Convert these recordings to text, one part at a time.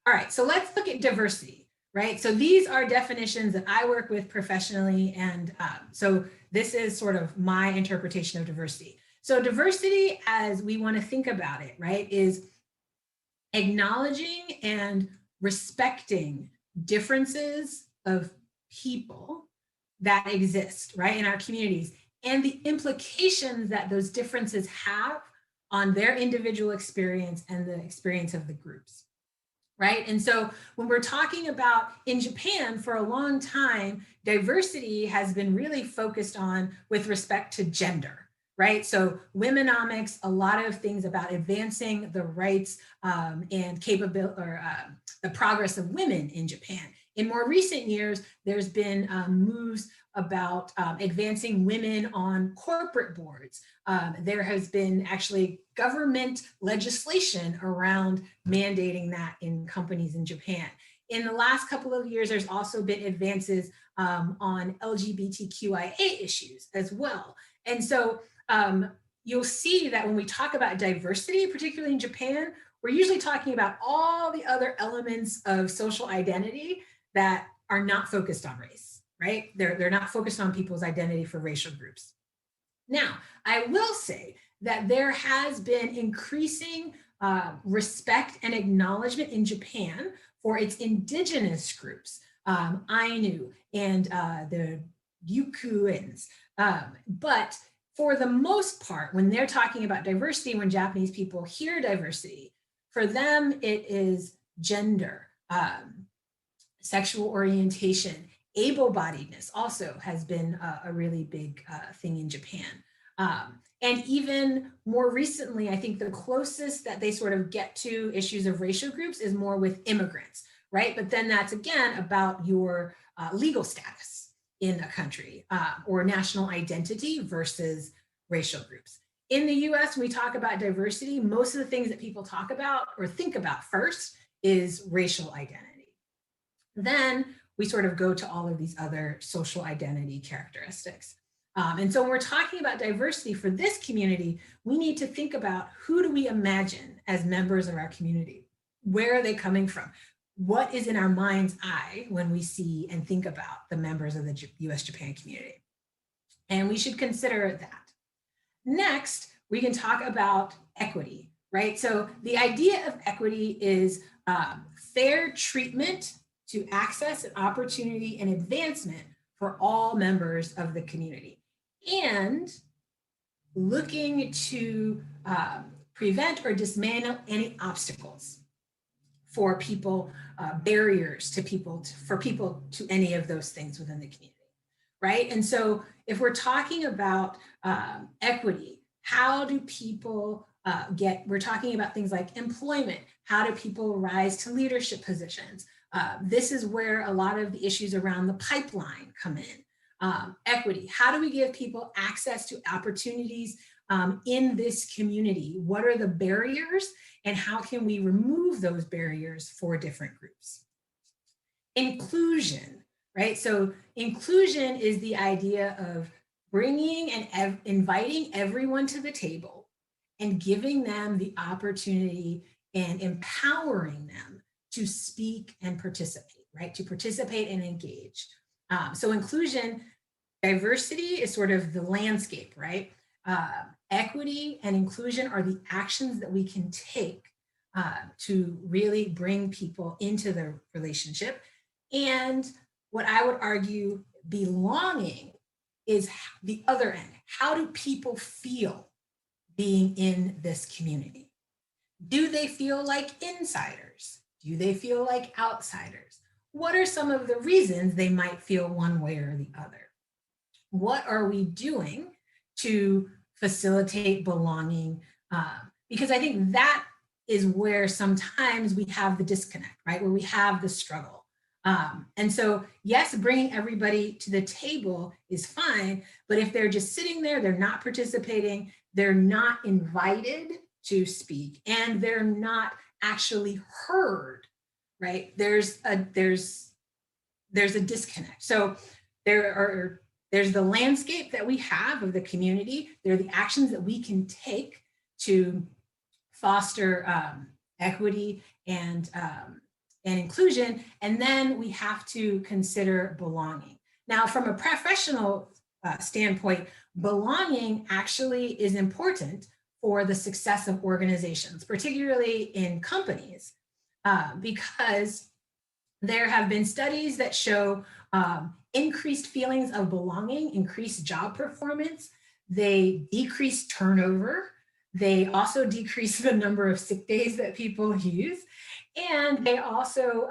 All right, so let's look at diversity, right? So these are definitions that I work with professionally. And so this is sort of my interpretation of diversity. So diversity, as we want to think about it, right, is acknowledging and respecting differences of people that exist, right, in our communities, and the implications that those differences have on their individual experience and the experience of the groups, right? And so when we're talking about in Japan, for a long time, diversity has been really focused on with respect to gender, right? So womenomics, a lot of things about advancing the rights and capability or the progress of women in Japan. In more recent years, there's been moves about advancing women on corporate boards. There has been actually government legislation around mandating that in companies in Japan. In the last couple of years, there's also been advances on LGBTQIA issues as well. And so you'll see that when we talk about diversity, particularly in Japan, we're usually talking about all the other elements of social identity that are not focused on race, right? They're not focused on people's identity for racial groups. Now, I will say that there has been increasing respect and acknowledgement in Japan for its indigenous groups, Ainu and the Ryukyuans. But for the most part, when they're talking about diversity, when Japanese people hear diversity, for them it is gender, sexual orientation, able-bodiedness also has been a really big thing in Japan. And even more recently, I think the closest that they sort of get to issues of racial groups is more with immigrants, right? But then that's again about your legal status in a country or national identity versus racial groups. In the US, when we talk about diversity, most of the things that people talk about or think about first is racial identity. Then we sort of go to all of these other social identity characteristics. And so when we're talking about diversity for this community, we need to think about who do we imagine as members of our community? Where are they coming from? What is in our mind's eye when we see and think about the members of the US-Japan community? And we should consider that. Next, we can talk about equity, right? So the idea of equity is fair treatment to access and opportunity and advancement for all members of the community, and looking to prevent or dismantle any obstacles for people, barriers to people, for people to any of those things within the community, right? And so if we're talking about equity, how do people we're talking about things like employment, how do people rise to leadership positions? This is where a lot of the issues around the pipeline come in. Equity, how do we give people access to opportunities in this community? What are the barriers and how can we remove those barriers for different groups? Inclusion, right? So inclusion is the idea of bringing and inviting everyone to the table and giving them the opportunity and empowering them to speak and participate, right? To participate and engage. So inclusion, diversity is sort of the landscape, right? Equity and inclusion are the actions that we can take to really bring people into the relationship. And what I would argue belonging is the other end. How do people feel being in this community? Do they feel like insiders? Do they feel like outsiders? What are some of the reasons they might feel one way or the other? What are we doing to facilitate belonging? Because I think that is where sometimes we have the disconnect, right? Where we have the struggle. And so, yes, bringing everybody to the table is fine, but if they're just sitting there, they're not participating, they're not invited to speak, and they're not actually heard, right? There's a disconnect. So there's the landscape that we have of the community. There are the actions that we can take to foster equity and and inclusion. And then we have to consider belonging. Now, from a professional standpoint, belonging actually is important for the success of organizations, particularly in companies, because there have been studies that show increased feelings of belonging, increased job performance. They decrease turnover. They also decrease the number of sick days that people use. And they also,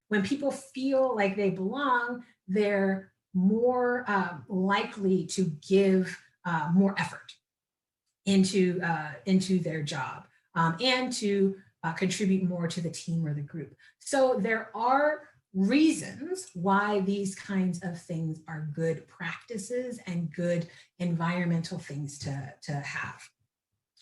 when people feel like they belong, they're more likely to give more effort into their job and to contribute more to the team or the group. So there are reasons why these kinds of things are good practices and good environmental things to have.